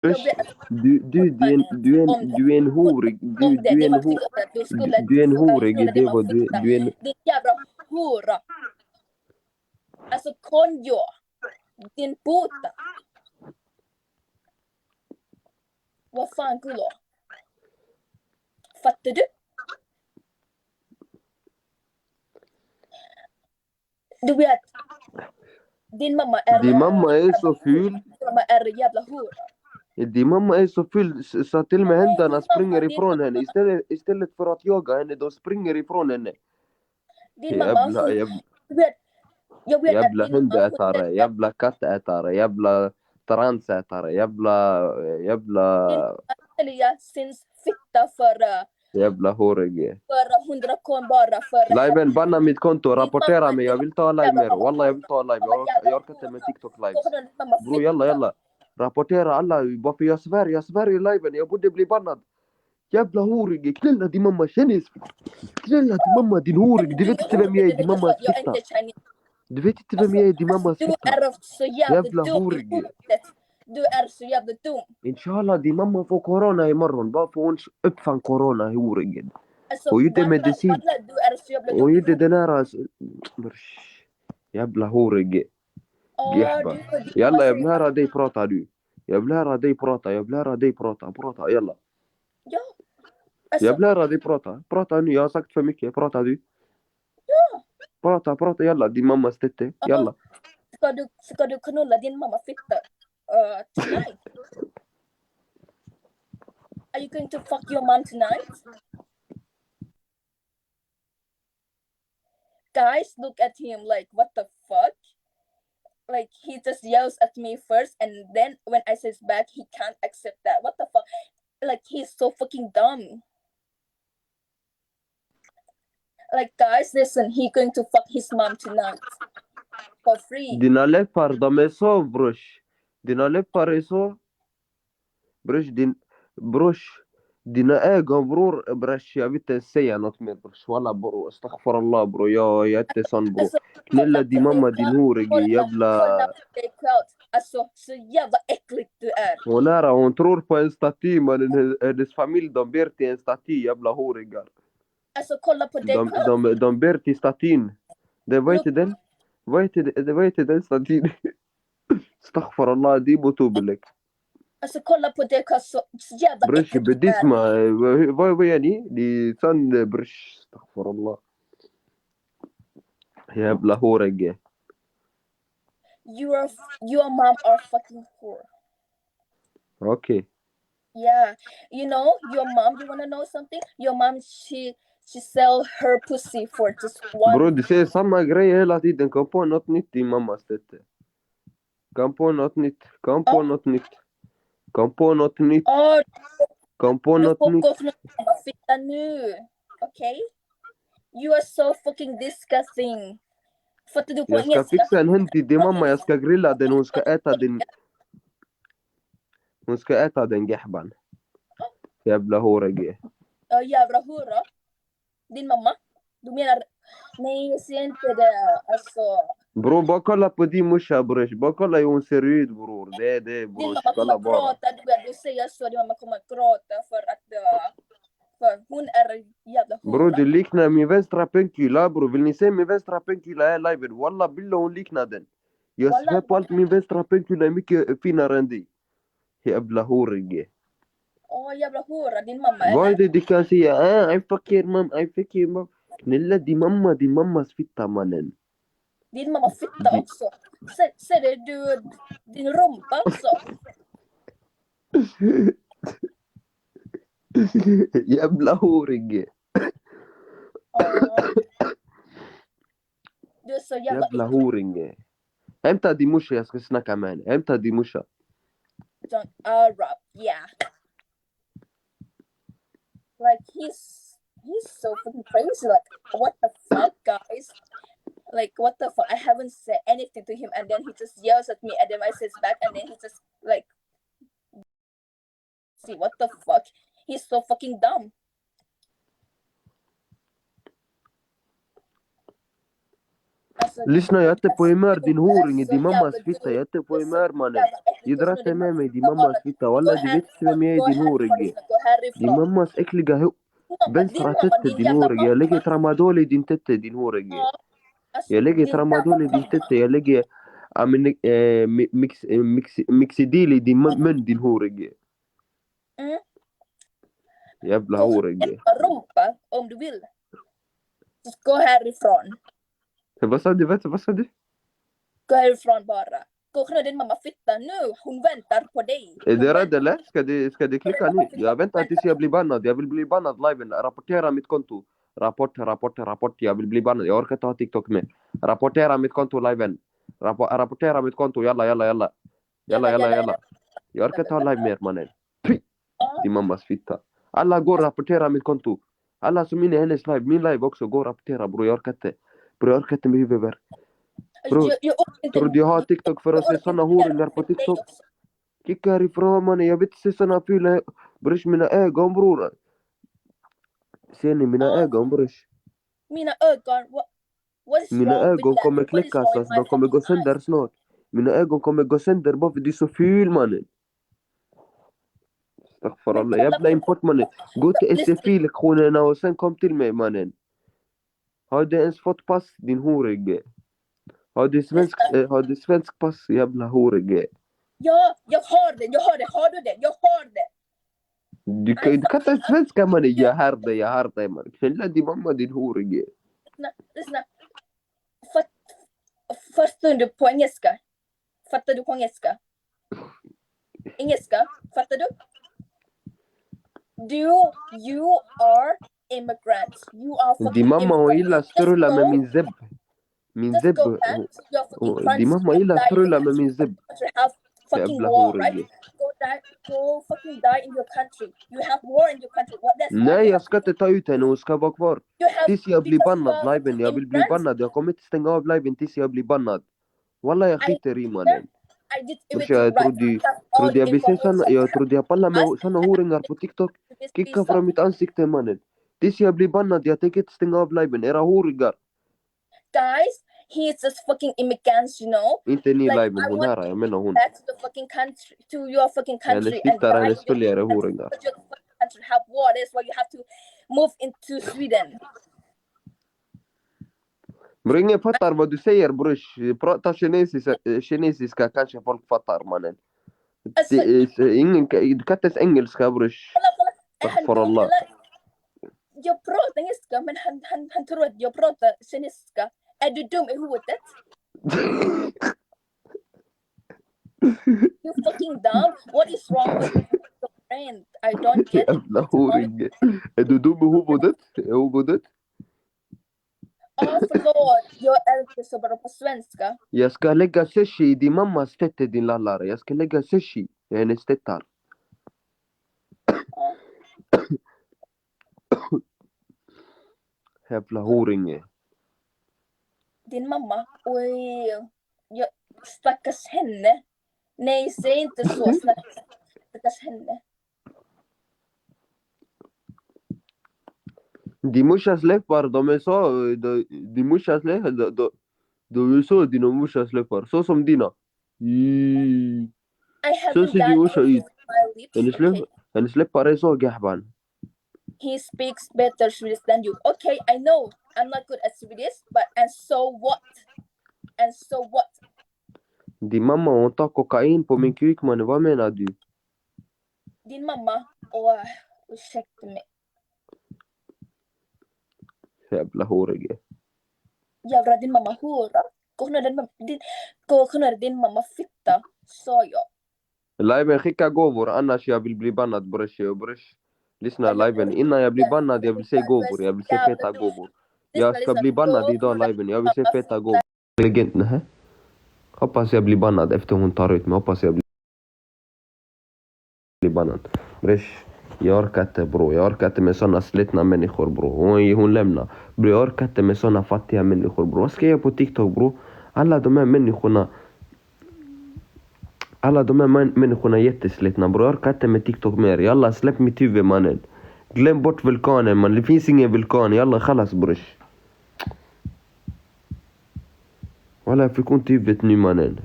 Jag vet att Du är en horig. om det Du är en man ho, tycker att du skulle du är en horig knulla det man Devo. fick Du är en, din jävla hora. Alltså konjo. Din puta. Vad fan kulo? Fattar du? Du vet. Din mamma är så ful. Din mamma är jävla hora. Din mamma är så full så att till och med Nej, hundarna din springer mamma, ifrån henne. Istället för att jaga henne, de springer ifrån henne. Din mamma, du vet. Jag vet att Jävla din mamma, hundätare, jävla kattätare, jävla transätare, jävla sälja sin fitta jävla horige. för 100 kon bara för Liven, banna mitt konto, rapportera mig, jag vill ta live jävla mer. mamma. Wallah jag vill ta live, jag orkar inte med TikTok lives. Bro jalla. Rapportera alla, varför jag svär i liven, jag borde bli bannad. Jävla horige, knulla din mamma, kännis. Knulla din mamma, din horige, du vet inte vem jag är, din mammas fitta. Du vet inte vem jag är, din mammas Du fitta. är så jävla dum i horige. huvudet. Du är så jävla dum. Inshallah, din mamma får corona imorgon. Varför hon uppfann corona, horigen? Alltså, Och gjorde medicin. du är så jävla dum Och i gjorde huvudet. den här... Jävla horige. Gihba. Jalla, jag vill höra dig prata du. Jag vill höra dig prata. Prata, jalla. Ja. Alltså, Jag vill höra dig prata. Prata nu, jag har sagt för mycket. Prata du. ja. Prata, jalla. Din mammas tette. Jalla. Ska du knulla din mamma fitta tonight? Are you going to fuck your mom tonight? Guys, look at him like, what the fuck? Like, he just yells at me first, and then when I says back, he can't accept that. What the fuck? Like, he's so fucking dumb. Like, guys, listen, he going to fuck his mom tonight. For free. Dina läppar, de är så, brush. Dina läppar är så. Brush. Dina ögon bror, brush. Jag vill inte säga något mer brush. Walla bror, astaghfirullah bror. Jag är inte sån bror. Alltså, Knulla din mamma, din horige jävla... Alltså, så jävla äckligt du är. Hon tror på en staty, men hennes familj, de ber till en staty, jävla horigar. Alltså, kolla på dig de ber till statyn. Vad heter den? Vad heter den statyn? Astaghfirullah, di botubelek. Alltså kolla på det så jävla برش بديسما vad يعني دي صن برش استغفر الله jävla horege. Your mom are fucking whore. Okay. Yeah, you know your mom. You wanna know something? Your mom, she sell her pussy for just one. Bro, du säger samma grej hela tiden. Kom på något nytt din mamma stette. Kom på något nytt. Oh, du får gå från fitta nu. Okay? You are so fucking disgusting. Fattar du på engelska? Jag ska fixa en hund till din mamma. Jag ska grilla den. Hon ska äta den gehban. Jävla horege. Ja, jävla hora. Din mamma? Du menar... Nej, jag ser inte det. Alltså... Bror, bara kolla på din morsa bror. Bara kolla hur hon ser ut bror. Det bror. Din mamma kommer gråta. Du säger så. Din mamma kommer gråta för hon är jävla hora. Bror, du liknar min vänstra penkula bror. Vill ni se min vänstra penkula här live? Wallah billah hon liknar den. Jag svär på allt, min vänstra penkula är mycket finare än dig. Jävla horige. Jävla hora, din mamma är... Vad är det du kan säga? I fuck your mom. Knulla din mammas fitta mannen. Din mamma fitta också. Ser du din rumpa också? Jävla horige. Du är så jävla horige. Hämta din morsa, jag ska snacka med henne. Hämta din morsa. John Arab, yeah. Like he's so fucking crazy. Like what the fuck, guys? Like what the fuck? I haven't said anything to him, and then he just yells at me, and then I says back, and then he just like, see what the fuck? He's so fucking dumb. Alltså så Lyssna, jag äter på emär din horing, så din mammas jävla fitta. dum. Jag äter på Det är så emär mannen. jävla äckligt. Jidrata med mig, din Gå mammas fitta. Walla, du vet inte vem jag är, din härifrån, horing. lyssna, gå Din härifrån. mammas äckliga Din vänstra mamma, tette, din din jävla horing. Jag lägger mamma. tramadol i din tette, din horing. Ja, alltså, Jag lägger din tramadol i jävla din tette. Jag lägger mixidil i din mun, din horing. Mm. Jävla Gå horing. rumpa om du vill. Så gå härifrån. Vad sa du? Vad sa du? Gå härifrån bara. Gå och din mamma fitta nu. Hon väntar på dig. Är Hon du rädd väntar. eller? Ska du klicka nu? Jag väntar tills jag blir bannad. Jag vill bli bannad live. Rapportera mitt konto. Rapport. Jag vill bli bannad. Jag orkar inte ha TikTok med. Rapportera mitt konto live. Rapportera mitt konto. Jalla. Jag orkar inte ha live mer mannen. Din mammas fitta. Alla går och rapportera mitt konto. Alla som är inne i hennes live. Min live också. Går och rapportera bror. Jag orkar inte. Bror jag orkar inte med huvudvärk. Bror. Tror du jag har TikTok för att se såna horingar på TikTok? Kicka härifrån mannen. Jag vill inte se såna fula. Brors mina ögon bror. Ser ni mina ögon brors? Mina ögon. What is Mina wrong with ögon that? kommer What is kläckas. wrong with Alltså, my de kommer gå fucking sönder eyes? snart. Mina ögon kommer gå sönder bara för du är så ful mannen. Astaghfirullah. Jävla import mannen. Gå till SFI-lektionerna och sen kom till mig mannen. Har du ens fått pass din horige? Har du svensk pass jävla horige? Ja, jag har det. Har du det? Jag har det. Du kan inte svenska mannen. Jag har det mannen. Knulla din mamma din horige. Lyssna. Fattar du på engelska? Engelska? Fattar du? You are immigrants. You are fucking Din mamma hon gillar strulla med min zebb. Just go back to your fucking country. Din mamma gillar strulla med min zebb. You have fucking Jävla war, right? horige. Go fucking die in your country. You have war in your country. Nej, jag ska inte ta ut henne. Hon ska vara kvar. Tills jag blir bannad liven. Jag vill bli bannad. Jag kommer inte stänga av liven tills jag blir bannad. Wallah, jag skiter i mannen. Jag trodde jag pallade med såna horingar på TikTok. Kicka från mitt ansikte mannen. Tills jag blir bannad. Jag tänker inte stänga av liven. Era horingar. Guys, he's just fucking immigrants, you know. Inte ni liven. Hon här. Jag menar hon. Back to the fucking country, to your fucking country. Hennes tittare, hennes följare horingar. Country have war. That's why you have to move into Sweden. Bror ingen fattar vad du säger brors. Prata kinesiska kanske folk fattar mannen. Alltså, Du kan inte ens engelska brors. Astaghfirullah. Jag pratar engelska men han tror att jag pratar kinesiska. Är du dum i huvudet? You fucking dumb. What is wrong with your friend? I don't get it. Jävla horing. Är du dum i huvudet? Förlåt, jag är inte så bra på svenska. Jag ska lägga sushi i din mammas tette din lallare. Jag ska lägga sushi i hennes tettar. Jävla horinge. Din mamma? Oj, jag stackars henne. Nej, säg inte så. Stackars henne. Din morsas läppar, de är så... Din morsas läppar, de är så dina morsas läppar. Så som dina. I haven't Så ser done din morsa anything ut. with my lips. Hennes läppar är så gahban. He speaks better Swedish than you. Okay, I know. I'm not good at Swedish, but and so what? Din mamma hon tar kokain på min kuk man. Vad menar du? Din mamma? Ursäkta mig. Jävla horige. Jävlar, din mamma hora. Gå ner din mamma fitta, sa jag. Liven skicka gåvor annars jag vill bli bannad brors. Lyssna liven. Innan jag blir bannad jag vill se gåvor. Jag vill se feta gåvor. Jag ska bli bannad idag liven. Jag vill se feta gåvor. Legend, nej. Hoppas jag blir bannad efter hon tar ut mig. Hoppas jag blir bannad. Brors. Jag orkar inte bro. Jag orkar inte med såna slitna människor bro. Hon lämnar. Bro, jag orkar inte med såna fattiga människor bro. Vad ska jag göra på TikTok bro? Alla de här människorna är jätteslitna bro. Jag orkar inte med TikTok mer. Jalla, släpp mitt huvud mannen. Glöm bort vulkanen man. Det finns ingen vulkan. Jalla, khalas brors. Walla jag fick ont i huvudet nu mannen.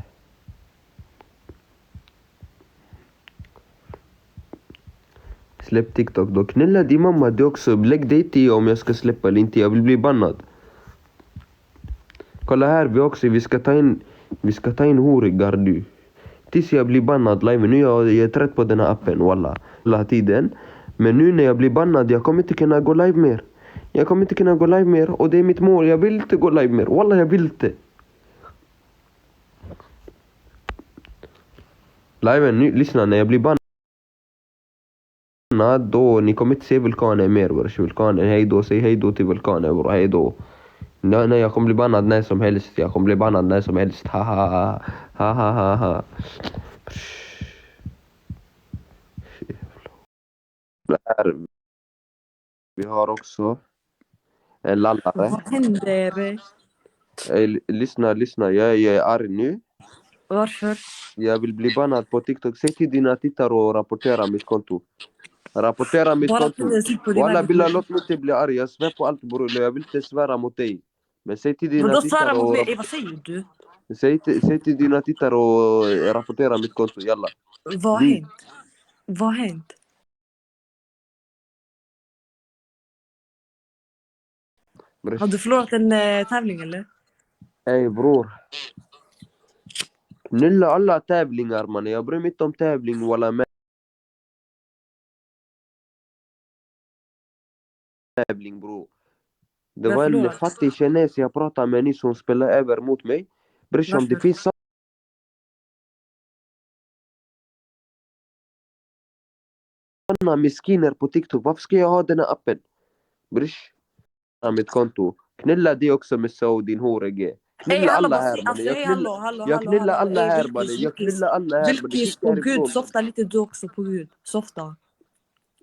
Släpp TikTok då. Knulla din mamma det också. Lägg dig till om jag ska släppa eller inte. Jag vill bli bannad. Kolla här vi ska ta in horigar nu. Tills jag blir bannad live. Nu jag är trött på den här appen walla. Hela tiden. Men nu när jag blir bannad jag kommer inte kunna gå live mer. Och det är mitt mål. Jag vill inte gå live mer. Walla jag vill inte. Live nu, lyssna när jag blir bannad. Då ni kommer inte se vulkaner mer brors. Vulkaner, hej då. Säg hej då till vulkaner bror. Hej då. Nej, jag kommer bli bannad när som helst. Ha ha ha. Här. Vi har också en lallare. Vad händer? Lyssna. Jag är arg nu. Varför? Jag vill bli bannad på TikTok. Säg till dina tittare och rapportera mitt konto. Walla billah, låt mig inte bli arg. Jag svär på allt bror. Jag vill inte svära mot dig. Men säg till dina tittare och... Vad säger du? Säg till dina tittare och rapportera mitt konto. Jalla. Vad har hänt? Har du förlorat en tävling eller? Ey bror. Knulla alla tävlingar man. Jag bryr mig inte om tävling walla tävling bror. Det var en fattig kines jag pratade med nyss. Hon spelade över mot mig. Brorsan det finns sådana miskiner på TikTok. Varför ska jag ha den här appen? Brors. Mitt konto. Knulla det också med så din horege. Knulla alla här mannen. Jag knullar alla här mannen. Vilkis på Gud, softa lite du också på Gud. Softa.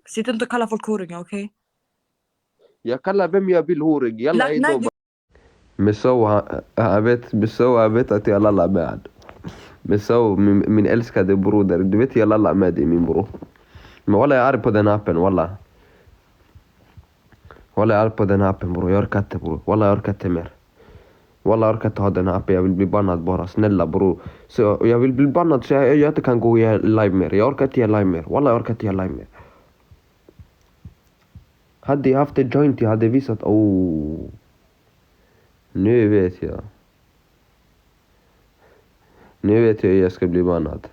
Sitt inte och kalla folk horingar, okej? Jag kallar vem jag vill horig. Jalla hejdå. Missou, jag vet att jag lallar med. Missou, min älskade broder. Du vet jag lallar med dig min bror. Men walla jag är arg på den appen walla. Walla jag är arg på den appen bror. Jag orkar inte bror. Walla jag orkar inte mer. Walla jag orkar inte ha den appen. Jag vill bli bannad bara. Snälla bror. Så jag vill bli bannad så jag inte kan gå live mer. Jag orkar inte göra live mer. Walla jag orkar inte göra live mer. Hade jag haft ett joint jag hade visat. Nu vet jag hur jag ska bli bannad.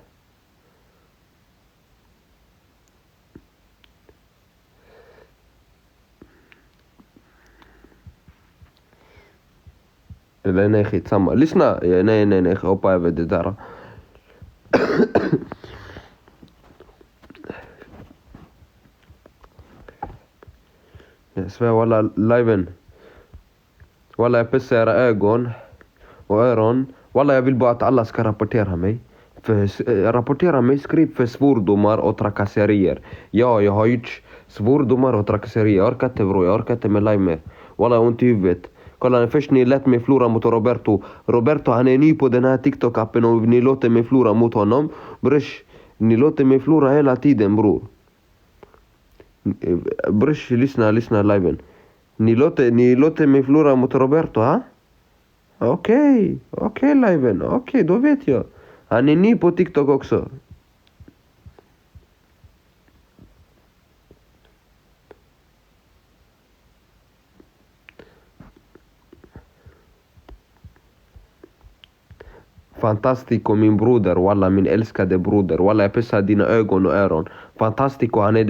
Eller nej skitsamma. Lyssna. Nej. Hoppa över det där. Jag svär walla liven. Walla jag pissar era ögon och öron. Walla jag vill bara att alla ska rapportera mig. Skriv för svordomar och trakasserier. Ja, jag har gjort svordomar och trakasserier. Jag orkar inte bror, jag orkar inte med live mer. Walla jag har ont i huvudet. Kolla först ni lät mig förlora mot Roberto. Roberto han är ny på den här TikTok-appen och ni låter mig förlora mot honom. Brush, ni låter mig förlora hela tiden bror. Brush, lyssna liven. Ni låter mig förlora mot Roberto, ha? Okej, liven. Okej, då vet jag. Han är ny på TikTok också. Fantastico min broder, walla min älskade broder. Walla jag pissar dina ögon och öron. Fantastico, han är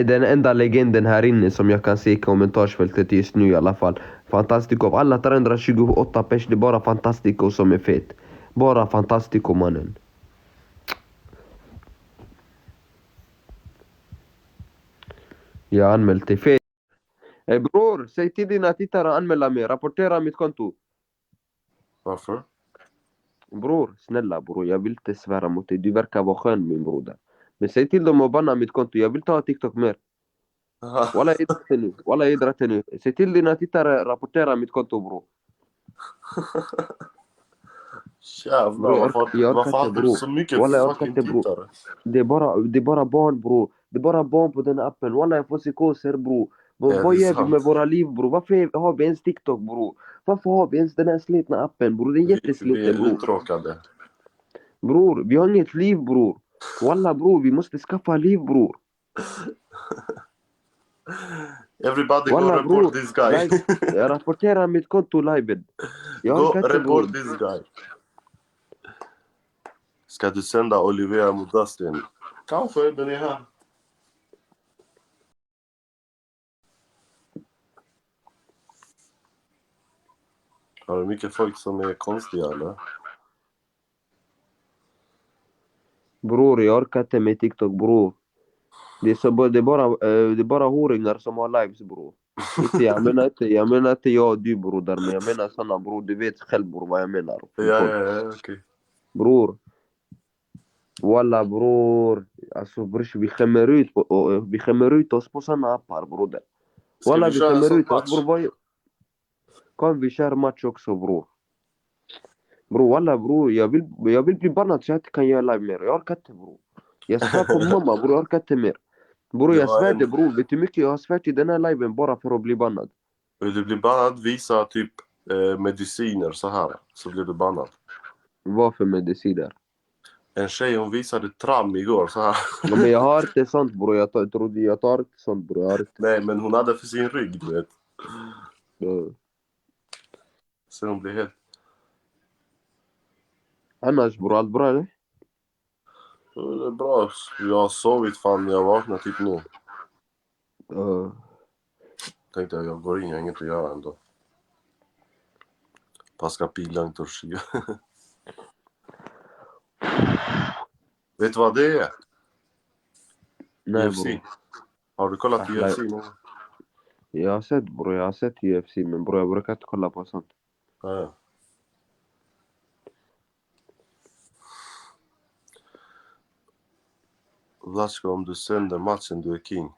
den enda legenden här inne som jag kan se i kommentarsfältet just nu i alla fall. Fantastico, av alla 328 pers, det är bara Fantastico som är fet. Bara Fantastico mannen. Jag har anmält dig fel. Hey bror, säg till dina tittare anmäla mig. Rapportera mitt konto. Varför? Bror, snälla bror, jag vill inte svära mot dig. Du verkar vara skön min broder. Men säg till dem att banna mitt konto. Jag vill ta TikTok mer. Walla jag idrar nu. Säg till dina tittare rapportera mitt konto bror. Jävlar, varför hade du så mycket fucking tittare? Det är bara barn bror. Det är bara barn på den appen. Walla jag får psykoser bror. Vad det gör vi sant? med våra liv bror? Varför har vi ens TikTok bror? Varför har vi ens den här slitna appen bror? Den är Vi jättesliten är bror. uttråkade. Bror, vi har inget liv bror. Walla bror, vi måste skaffa liv bror. Everybody go Walla report bror, this guy. jag rapporterar mitt konto live. Jag Go orkar inte bror. report this guy. Ska du sända Olivia mot Dustin? Kanske, den är här. Har du mycket folk som är konstiga eller? Bror, jag orkar inte med TikTok bror. Det är bara horingar som har lives bror. Jag menar inte jag och du broder, men jag menar såna bror, du vet själv bror vad jag menar. Ja, okej. Bror. Walla bror. Alltså bror, vi skämmer ut oss på såna appar broder. Ska Walla vi köra en sån match? bror. Kom vi kör match också bror. Bror walla bror, jag vill bli bannad så jag inte kan göra live mer. Jag orkar inte bror. Jag svär på mamma bror, jag orkar inte mer. Bror jag svär det bror, vet du hur mycket jag har svärt i den här liven bara för att bli bannad? Vill du bli bannad, visa typ mediciner så här. Så blir du bannad. Vad för mediciner? En tjej hon visade tram igår så här. Ja, men jag har inte sånt bror, jag tar inte sånt bror. Jag har inte. Nej, men hon hade för sin rygg, du vet. Så hon blev helt... Annars bror, allt bra eller? Det är bra. Jag har sovit fan, jag vaknade typ nu. Tänkte jag går in, jag har inget att göra ändå. Paska pilan torsiga. Vet du vad det är? Nej UFC. bror. Har du kollat UFC nu? Jag har sett bror, jag har sett UFC, men bror jag brukar inte kolla på sånt. Ja. Vlaska, om du sänder matchen, du är king.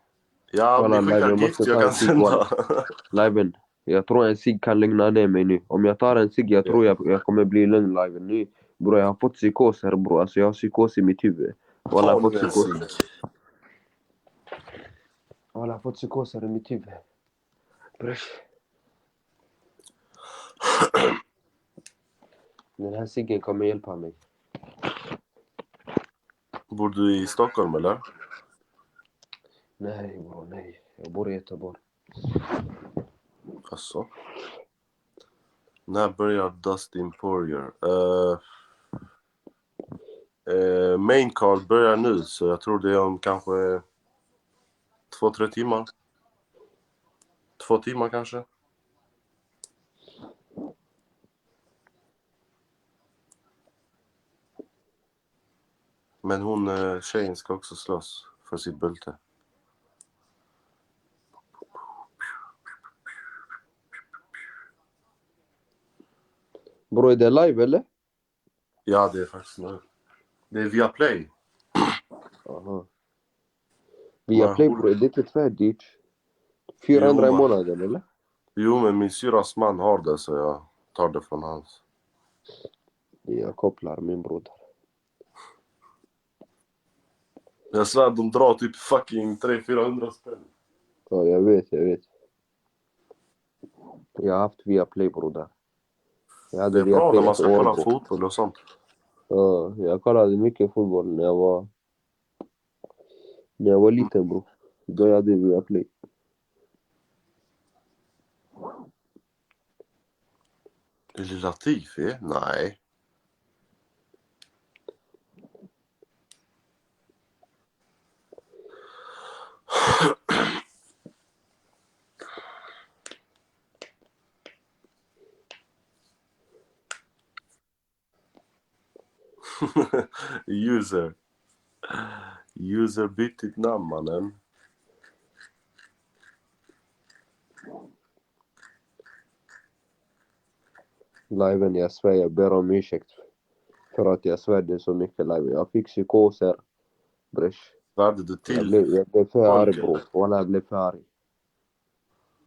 Ja, om Kolla, ni skickar live, jag gift, måste jag ta kan en cigg, sända. Liven, jag tror en cigg kan lugna ner mig nu. Om jag tar en cigg, jag tror jag kommer bli lugn live nu. Bror jag har fått psykos här bror, alltså jag har psykos i mitt huvud. Walla, jag har fått psykos. Walla, jag har fått psykos här i mitt huvud. Bror. Den här ciggen kommer hjälpa mig. Bor du i Stockholm eller? Nej bror, nej. Jag bor i Göteborg. Alltså. När börjar Dustin Poirier? Main card börjar nu, så jag tror det är om kanske 2-3 timmar. 2 timmar kanske. Men hon, tjejen ska också slåss för sitt bälte. Bror, är det live eller? Ja, det är faktiskt nu. Det är via Play. Aha. Via Play bror, är det inte färdigt? 400 i månaden eller? Jo, men min syras man har det, så jag tar det från hans. Jag kopplar min broder. Jag svär, de drar typ fucking 300-400 spänn. Ja, jag vet. Jag har haft via Play broder. Det är bra när man ska kolla fotboll och sånt. Ja, jag kollade mycket fotboll när jag var liten bror. Då jag hade via Play. Är det Latifi? Nej. User bytt ditt namn, mannen. Liven, jag svär, jag ber om ursäkt. För att jag svärde så mycket live. Jag fick psykoser. Brors. Värde du till? Jag blev för arg bror. Walla, jag blev för arg.